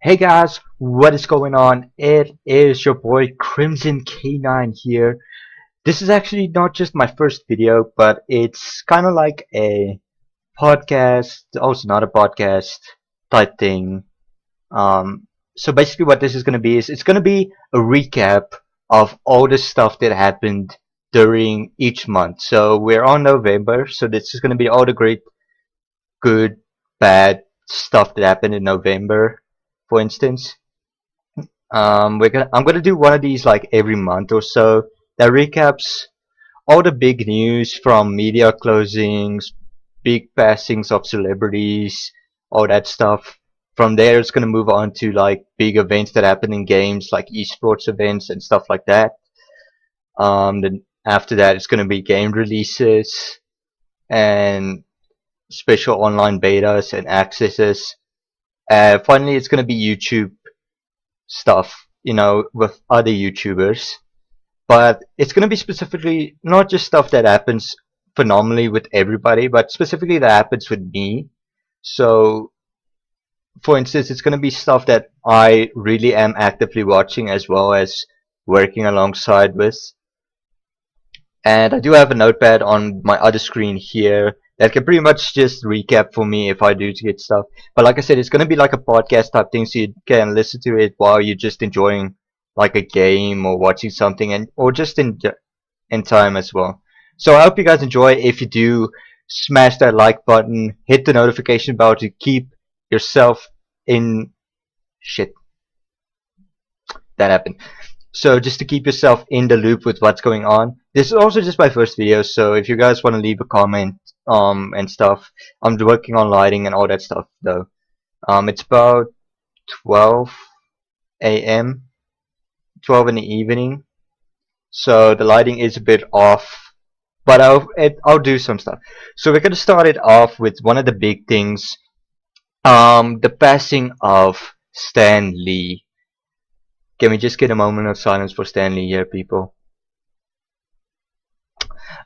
Hey guys, what is going on? It is your boy Crimson K9 here. This is actually not just my first video, but it's kind of like a podcast, also not a podcast type thing. So basically what this is going to be is it's going to be a recap of all the stuff that happened during each month. So we're on November, so this is going to be all the great, good, bad stuff that happened in November, for instance. I'm gonna do one of these like every month or so that recaps all the big news from media closings, big passings of celebrities, all that stuff. From there, it's gonna move on to like big events that happen in games, like esports events and stuff like that. Then after that, it's gonna be game releases and special online betas and accesses. Finally, it's gonna be YouTube stuff, with other YouTubers. But it's going to be specifically not just stuff that happens phenomenally with everybody, but specifically that happens with me. So, for instance, it's going to be stuff that I really am actively watching as well as working alongside with. And I do have a notepad on my other screen here that can pretty much just recap for me if I do get stuff. But like I said, it's going to be like a podcast type thing, so you can listen to it while you're just enjoying like a game or watching something, and or just in time as well. So I hope you guys enjoy. If you do, smash that like button, hit the notification bell to keep yourself in shit. That happened. So just to keep yourself in the loop with what's going on. This is also just my first video, so if you guys want to leave a comment and stuff, I'm working on lighting and all that stuff though. It's about 12 a.m., 12 in the evening, so the lighting is a bit off, but I'll do some stuff. So we're gonna start it off with one of the big things, the passing of Stan Lee. Can we just get a moment of silence for Stan Lee here, people?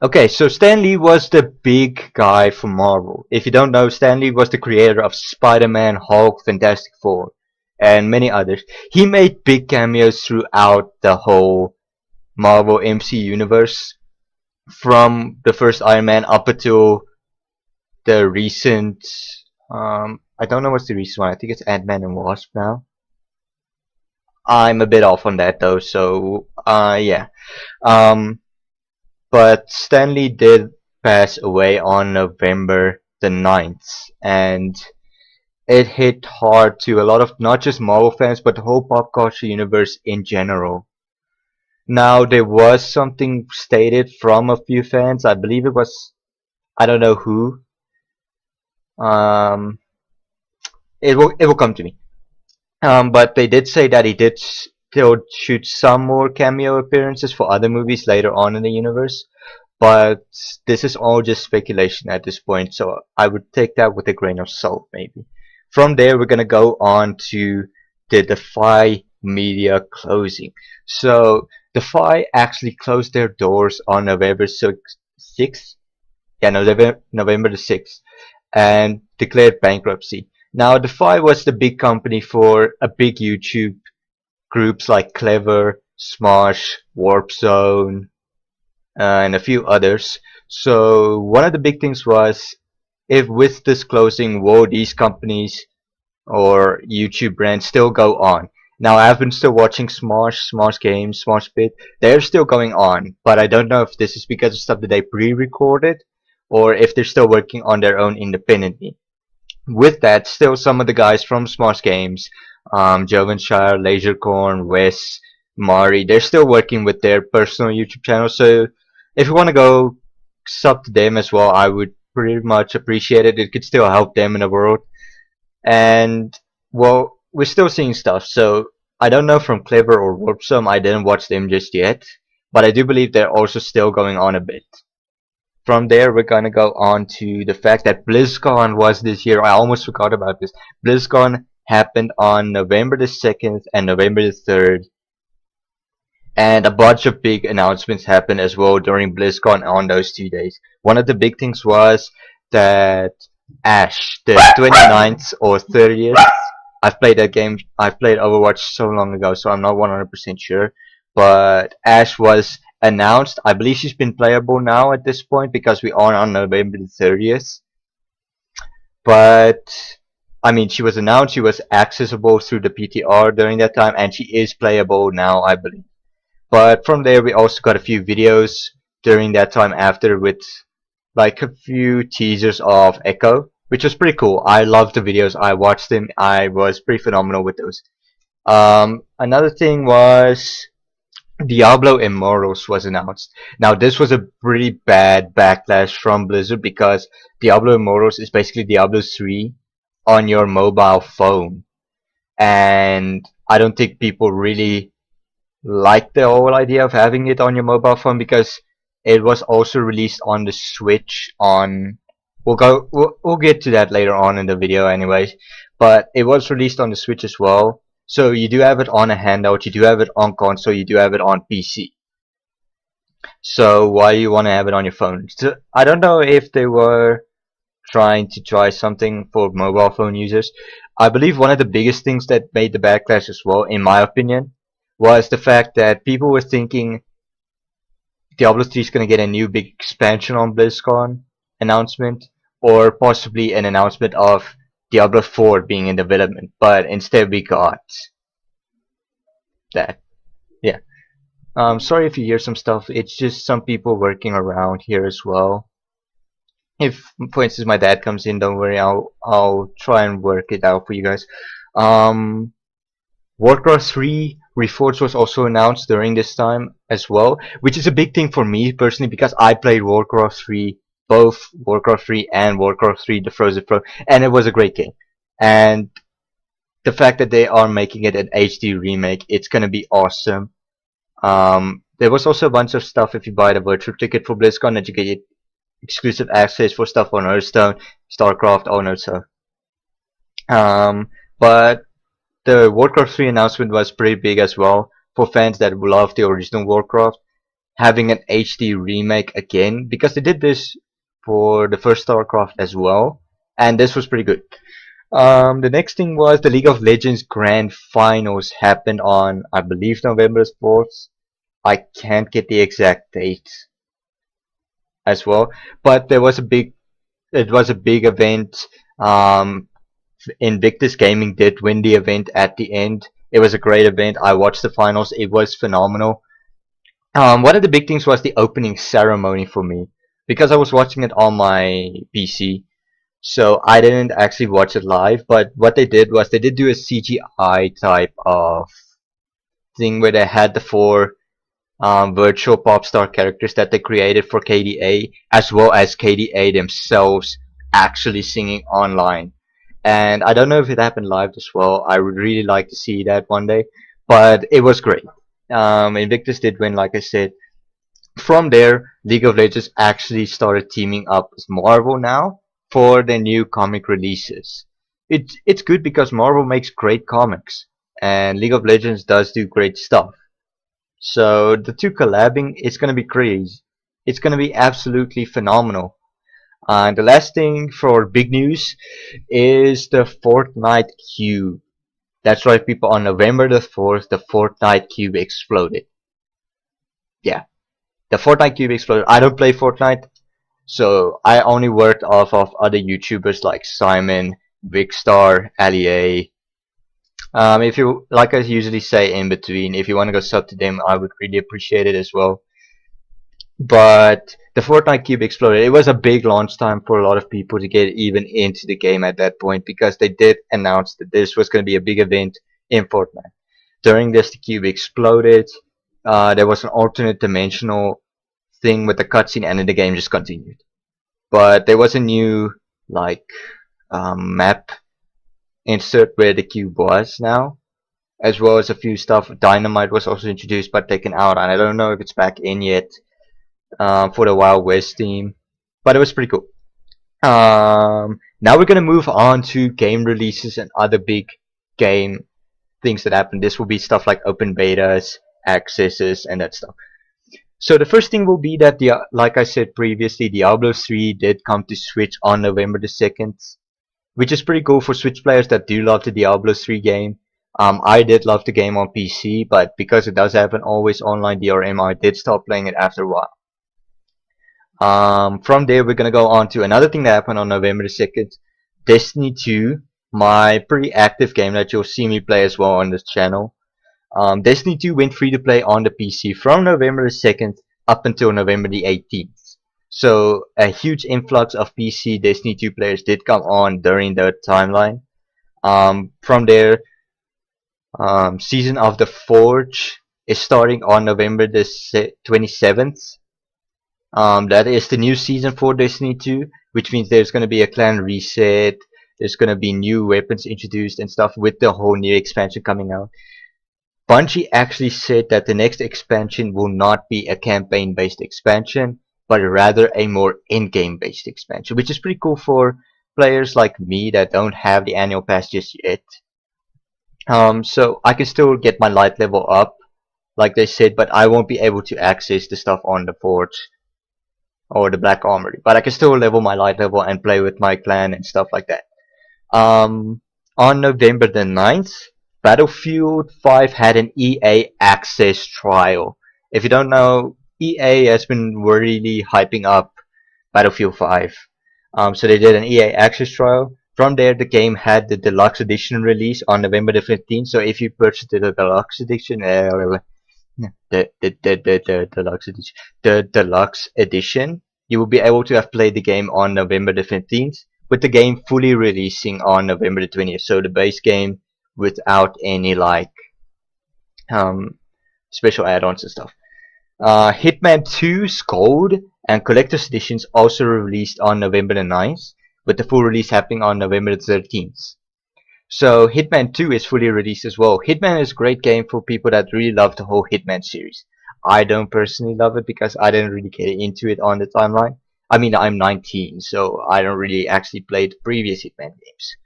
Okay, so Stan Lee was the big guy for Marvel. If you don't know, Stan Lee was the creator of Spider-Man, Hulk, Fantastic Four, and many others. He made big cameos throughout the whole Marvel MC universe, from the first Iron Man up until the recent, I don't know what's the recent one. I think it's Ant-Man and Wasp now. I'm a bit off on that though, so yeah. Um, but Stanley did pass away on November the 9th, and it hit hard to a lot of not just Marvel fans, but the whole pop culture universe in general. Now, there was something stated from a few fans. I believe it was, I don't know who. Um, it will come to me. But they did say that he did still shoot some more cameo appearances for other movies later on in the universe. But this is all just speculation at this point, so I would take that with a grain of salt, maybe. From there, we're gonna go on to the Defy Media closing. So, Defy actually closed their doors on November 6th. Yeah, November the 6th, and declared bankruptcy. Now, Defy was the big company for a big YouTube groups like Clever, Smosh, Warp Zone, and a few others. So one of the big things was, if with this closing, will these companies or YouTube brands still go on? Now I've been still watching Smosh, Smosh Games, Smosh Bit. They're still going on, but I don't know if this is because of stuff that they pre-recorded or if they're still working on their own independently. With that, still some of the guys from Smosh Games, Jovenshire, Lasercorn, Wes, Mari, they're still working with their personal YouTube channels. So if you want to go sub to them as well, I would pretty much appreciate it. It could still help them in the world. And well, we're still seeing stuff. So I don't know from Clever or Warpsome. I didn't watch them just yet, but I do believe they're also still going on a bit. From there, we're gonna go on to the fact that BlizzCon was this year. I almost forgot about this. BlizzCon happened on November the 2nd and November the 3rd. And a bunch of big announcements happened as well during BlizzCon on those 2 days. One of the big things was that Ash, the 29th or 30th, I've played that game. I've played Overwatch so long ago, so I'm not 100% sure. But Ash was announced. I believe she's been playable now at this point because we are on November the 30th. But I mean, she was announced. She was accessible through the PTR during that time, and she is playable now, I believe. But from there, we also got a few videos during that time after with like a few teasers of Echo, which was pretty cool. I loved the videos. I watched them. I was pretty phenomenal with those. Another thing was Diablo Immortals was announced. Now, this was a pretty bad backlash from Blizzard because Diablo Immortals is basically Diablo 3 on your mobile phone. And I don't think people really like the whole idea of having it on your mobile phone because it was also released on the Switch on we'll get to that later on in the video anyways, but it was released on the Switch as well. So you do have it on a handout, you do have it on console, you do have it on PC. So why you want to have it on your phone? So, I don't know if they were trying to try something for mobile phone users. I believe one of the biggest things that made the backlash as well, in my opinion, was the fact that people were thinking Diablo 3 is going to get a new big expansion on BlizzCon announcement, or possibly an announcement of Diablo 4 being in development. But instead, we got that. Yeah. Sorry if you hear some stuff. It's just some people working around here as well. If, for instance, my dad comes in, don't worry. I'll try and work it out for you guys. Um, Warcraft 3 Reforged was also announced during this time as well, which is a big thing for me personally because I played Warcraft 3, both Warcraft 3 and Warcraft 3 The Frozen Throne, and it was a great game. And the fact that they are making it an HD remake, it's gonna be awesome. There was also a bunch of stuff if you buy the virtual ticket for BlizzCon that you get exclusive access for stuff on Hearthstone, StarCraft, all that stuff. But the Warcraft 3 announcement was pretty big as well for fans that love the original Warcraft. Having an HD remake again, because they did this for the first StarCraft as well, and this was pretty good. The next thing was the League of Legends Grand Finals happened on, I believe, November 4th. I can't get the exact date as well, but it was a big event. Invictus Gaming did win the event at the end. It was a great event. I watched the finals. It was phenomenal. One of the big things was the opening ceremony for me because I was watching it on my PC. So I didn't actually watch it live, but what they did was they did do a CGI type of thing where they had the four virtual pop star characters that they created for KDA, as well as KDA themselves actually singing online. And I don't know if it happened live as well. I would really like to see that one day, but it was great. Invictus did win, like I said. From there, League of Legends actually started teaming up with Marvel now for their new comic releases. It's good because Marvel makes great comics, and League of Legends does do great stuff. So the two collabing, it's gonna be crazy. It's gonna be absolutely phenomenal. And the last thing for big news is the Fortnite Cube. That's right, people. On November the 4th, the Fortnite Cube exploded. Yeah, the Fortnite Cube exploded. I don't play Fortnite, so I only worked off of other YouTubers like Simon, Vicstar, Ali. If you, like I usually say in between, if you want to go sub to them, I would really appreciate it as well. But the Fortnite Cube exploded. It was a big launch time for a lot of people to get even into the game at that point because they did announce that this was going to be a big event in Fortnite. During this, the cube exploded. There was an alternate dimensional thing with the cutscene, and then the game just continued. But there was a new like map insert where the cube was now, as well as a few stuff. Dynamite was also introduced but taken out, and I don't know if it's back in yet for the Wild West theme, but it was pretty cool. Now we're gonna move on to game releases and other big game things that happen. This will be stuff like open betas, accesses, and that stuff. So the first thing will be that like I said previously, Diablo 3 did come to Switch on November the 2nd. which is pretty cool for Switch players that do love the Diablo 3 game. I did love the game on PC, but because it does have an always online DRM, I did stop playing it after a while. From there, we're gonna go on to another thing that happened on November the 2nd, Destiny 2, my pretty active game that you'll see me play as well on this channel. Destiny 2 went free to play on the PC from November the 2nd up until November the 18th. So a huge influx of PC Destiny 2 players did come on during the timeline. From there, Season of the Forge is starting on November the 27th. That is the new season for Destiny 2, which means there's going to be a clan reset, there's going to be new weapons introduced and stuff with the whole new expansion coming out. Bungie actually said that the next expansion will not be a campaign-based expansion, but rather a more in-game based expansion, which is pretty cool for players like me that don't have the annual pass just yet. So I can still get my light level up, like they said, but I won't be able to access the stuff on the Forge or the Black Armory. But I can still level my light level and play with my clan and stuff like that. On November the 9th, Battlefield 5 had an EA Access trial. If you don't know, EA has been really hyping up Battlefield 5. So they did an EA Access trial. From there, the game had the deluxe edition release on November the 15th. So if you purchased the deluxe edition, the deluxe edition, you will be able to have played the game on November the 15th, with the game fully releasing on November the 20th. So the base game without any like special add-ons and stuff. Hitman 2's Gold and Collector's Editions also released on November the 9th, with the full release happening on November the 13th. So Hitman 2 is fully released as well. Hitman is a great game for people that really love the whole Hitman series. I don't personally love it because I didn't really get into it on the timeline. I mean, I'm 19, so I don't really actually play the previous Hitman games.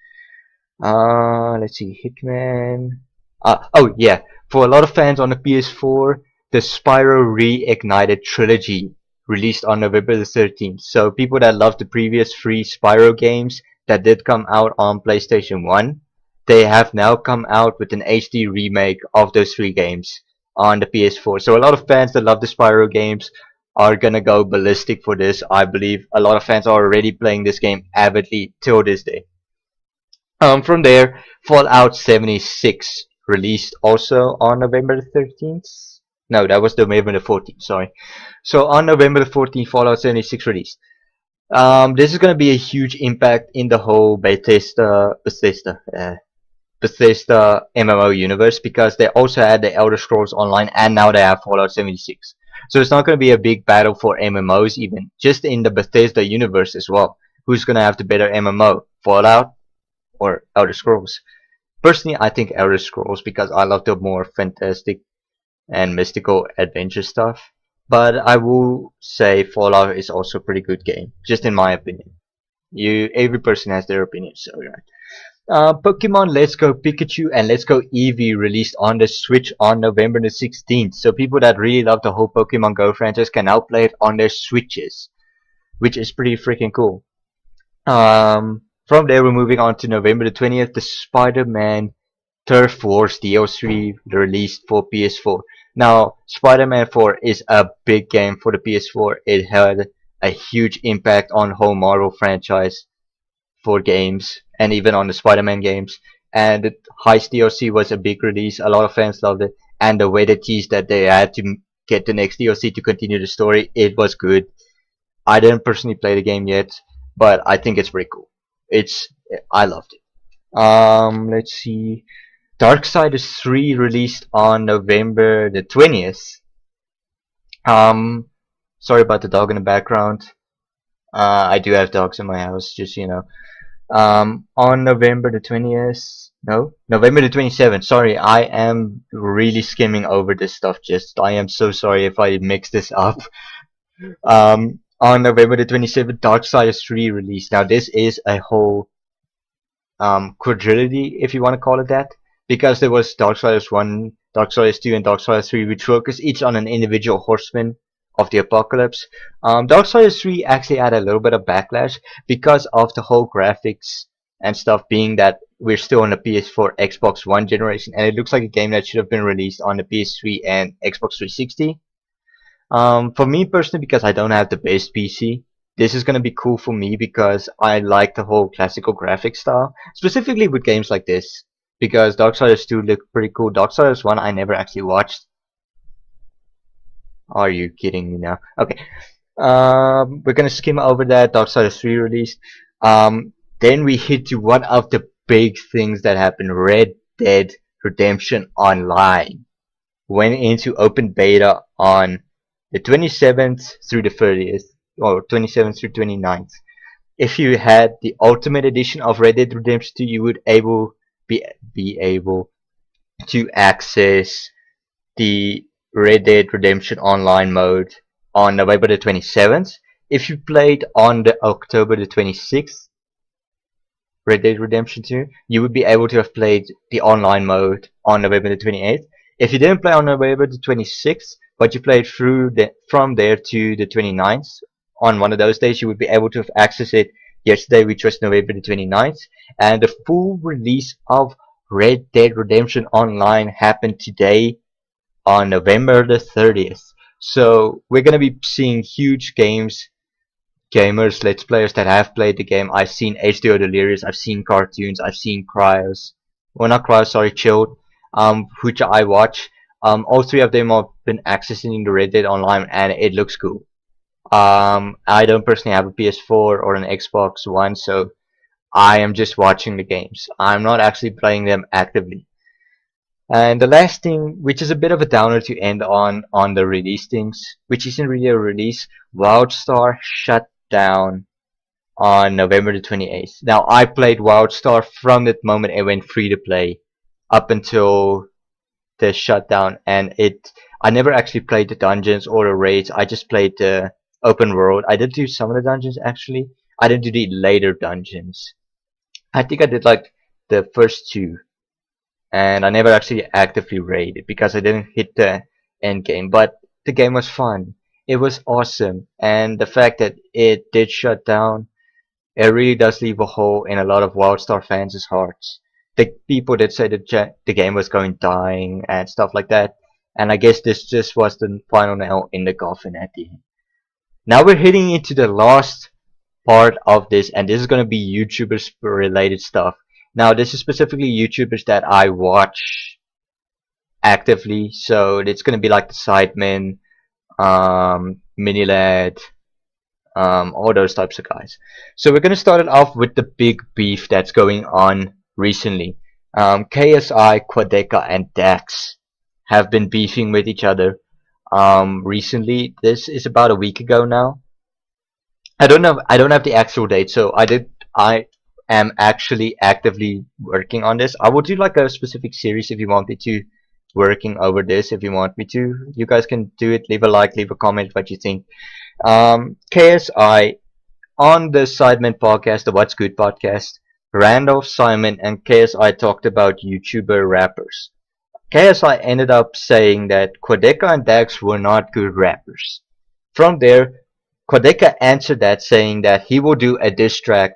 Let's see, Hitman. Oh yeah, for a lot of fans on the PS4, the Spyro Reignited Trilogy released on November the 13th. So people that love the previous 3 Spyro games that did come out on PlayStation 1, they have now come out with an HD remake of those 3 games on the PS4. So a lot of fans that love the Spyro games are gonna go ballistic for this. I believe a lot of fans are already playing this game avidly till this day. From there, Fallout 76 released also on November the 13th. No, that was November the 14th, sorry. So on November the 14th, Fallout 76 released. This is going to be a huge impact in the whole Bethesda MMO universe, because they also had the Elder Scrolls Online and now they have Fallout 76. So it's not going to be a big battle for MMOs even, just in the Bethesda universe as well. Who's going to have the better MMO, Fallout or Elder Scrolls? Personally, I think Elder Scrolls, because I love the more fantastic and mystical adventure stuff. But I will say Fallout is also a pretty good game, just in my opinion. Every person has their opinion, so right. Pokemon Let's Go Pikachu and Let's Go Eevee released on the Switch on November the 16th. So people that really love the whole Pokemon Go franchise can now play it on their Switches, which is pretty freaking cool. From there, we're moving on to November the 20th, the Spider-Man Turf Wars DLC released for PS4. Now, Spider-Man 4 is a big game for the PS4. It had a huge impact on the whole Marvel franchise for games, and even on the Spider-Man games. And the Heist DLC was a big release. A lot of fans loved it. And the way they teased that they had to get the next DLC to continue the story, it was good. I didn't personally play the game yet, but I think it's pretty cool. I loved it. Let's see. Darksiders 3 released on November the 20th. Sorry about the dog in the background. I do have dogs in my house, just so you know. On November the 20th, no, November the 27th. Sorry, I am really skimming over this stuff. I am so sorry if I mix this up. On November the 27th, Darksiders 3 released. Now this is a whole quadrilogy, if you want to call it that, because there was Darksiders 1, Darksiders 2, and Darksiders 3, which focus each on an individual horseman of the apocalypse. Darksiders 3 actually had a little bit of backlash because of the whole graphics and stuff, being that we're still on the PS4 Xbox One generation, and it looks like a game that should have been released on the PS3 and Xbox 360. For me personally, because I don't have the best PC, this is gonna be cool for me because I like the whole classical graphic style, specifically with games like this. Because Darksiders 2 looked pretty cool. Darksiders 1 I never actually watched. Are you kidding me now? Okay. We're gonna skim over that. Darksiders 3 released. Then we hit to one of the big things that happened. Red Dead Redemption Online went into open beta on the 27th through the 30th, or 27th through 29th. If you had the Ultimate Edition of Red Dead Redemption 2, you would be able to access the Red Dead Redemption Online mode on November the 27th. If you played on the October the 26th, Red Dead Redemption 2, you would be able to have played the online mode on November the 28th. If you didn't play on November the 26th, but you played from there to the 29th, on one of those days, you would be able to have accessed it yesterday, which was November the 29th. And the full release of Red Dead Redemption Online happened today on November the 30th. So we're going to be seeing huge gamers, let's players that have played the game. I've seen H2O Delirious, I've seen cartoons, I've seen Cryos. Well, not Cryos, sorry, Chilled, which I watch. All three of them have been accessing the Red Dead Online, and it looks cool. I don't personally have a PS4 or an Xbox One, so I am just watching the games. I'm not actually playing them actively. And the last thing, which is a bit of a downer to end on the release things, which isn't really a release, WildStar shut down on November the 28th. Now, I played WildStar from that moment it went free to play up until the shutdown, and I never actually played the dungeons or the raids. I just played the open world. I did do some of the dungeons actually. I didn't do the later dungeons. I think I did like the first two, and I never actually actively raided because I didn't hit the end game. But the game was fun. It was awesome, and the fact that it did shut down, it really does leave a hole in a lot of WildStar fans' hearts. The people that said the game was going dying and stuff like that. And I guess this just was the final nail in the coffin at the end. Now we're heading into the last part of this, and this is going to be YouTubers related stuff. Now this is specifically YouTubers that I watch actively, so it's going to be like the Sidemen, Minilad, all those types of guys. So we're going to start it off with the big beef that's going on recently. KSI, Quadeca, and Dax have been beefing with each other recently. This is about a week ago now. I don't have the actual date, so I am actually actively working on this. I will do like a specific series if you want me to, working over this if you want me to. You guys can do it. Leave a like, leave a comment what you think. KSI on the Sidemen podcast, the What's Good podcast, Randolph, Simon, and KSI talked about YouTuber rappers. KSI ended up saying that Quadeca and Dax were not good rappers. From there, Quadeca answered that saying that he will do a diss track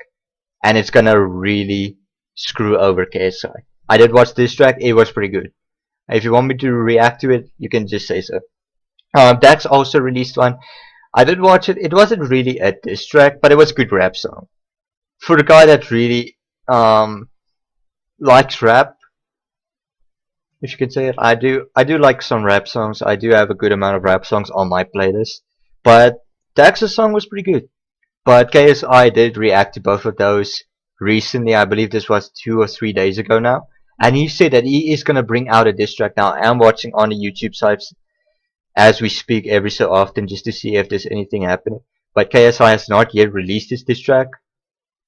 and it's gonna really screw over KSI. I did watch this track, it was pretty good. If you want me to react to it, you can just say so. Dax also released one. I did watch it. It wasn't really a diss track, but it was a good rap song. For the guy that really likes rap, if you could say it, I do like some rap songs. I do have a good amount of rap songs on my playlist. But Dax's song was pretty good. But KSI did react to both of those recently. I believe this was 2 or 3 days ago now. And he said that he is going to bring out a diss track now. I'm watching on the YouTube sites as we speak every so often just to see if there's anything happening. But KSI has not yet released his diss track.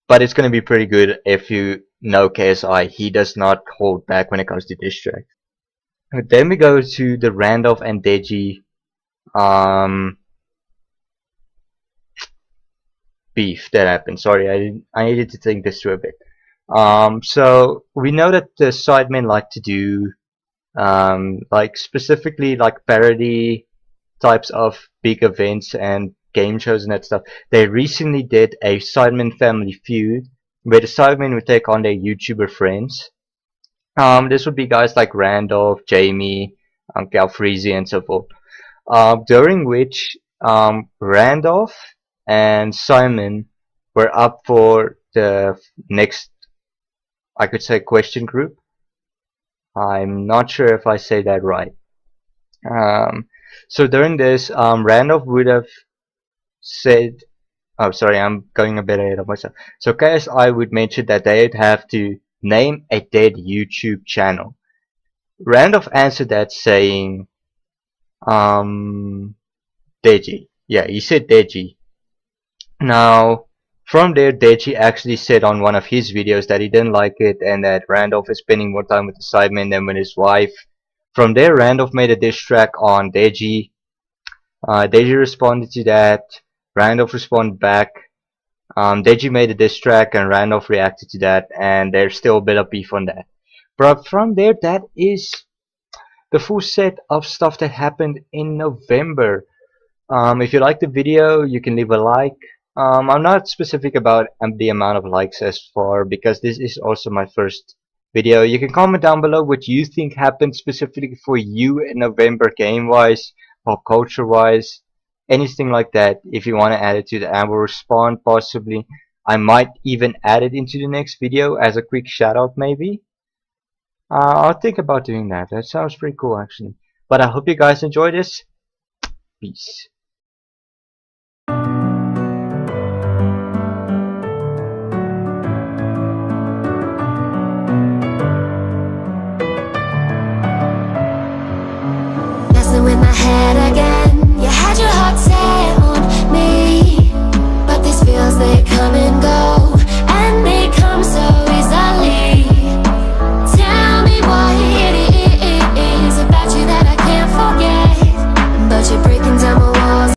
But it's going to be pretty good if you know KSI. He does not hold back when it comes to diss track. Then we go to the Randolph and Deji beef that happened. Sorry, I needed to think this through a bit. So we know that the Sidemen like to do like specifically like parody types of big events and game shows and that stuff. They recently did a Sidemen Family Feud where the Cybermen would take on their YouTuber friends. This would be guys like Randolph, Jamie, Calfreezy, and so forth. During which Randolph and Simon were up for the next, I could say, question group. I'm not sure if I say that right. Um, so during this, Randolph would have said, oh, sorry, I'm going a bit ahead of myself. So KSI would mention that they'd have to name a dead YouTube channel. Randolph answered that saying, Deji. Yeah, he said Deji. Now, from there, Deji actually said on one of his videos that he didn't like it and that Randolph is spending more time with the Sidemen than with his wife. From there, Randolph made a diss track on Deji. Deji responded to that. Randolph responded back. Deji made a diss track and Randolph reacted to that, and there's still a bit of beef on that. But from there, that is the full set of stuff that happened in November. If you like the video, you can leave a like. I'm not specific about the amount of likes as far because this is also my first video. You can comment down below what you think happened specifically for you in November, game-wise, pop culture-wise, anything like that. If you want to add it to the, I will respond possibly. I might even add it into the next video as a quick shout-out maybe. I'll think about doing that. That sounds pretty cool actually. But I hope you guys enjoy this. Peace. In my head again, you had your heart set on me, but these feels, they come and go.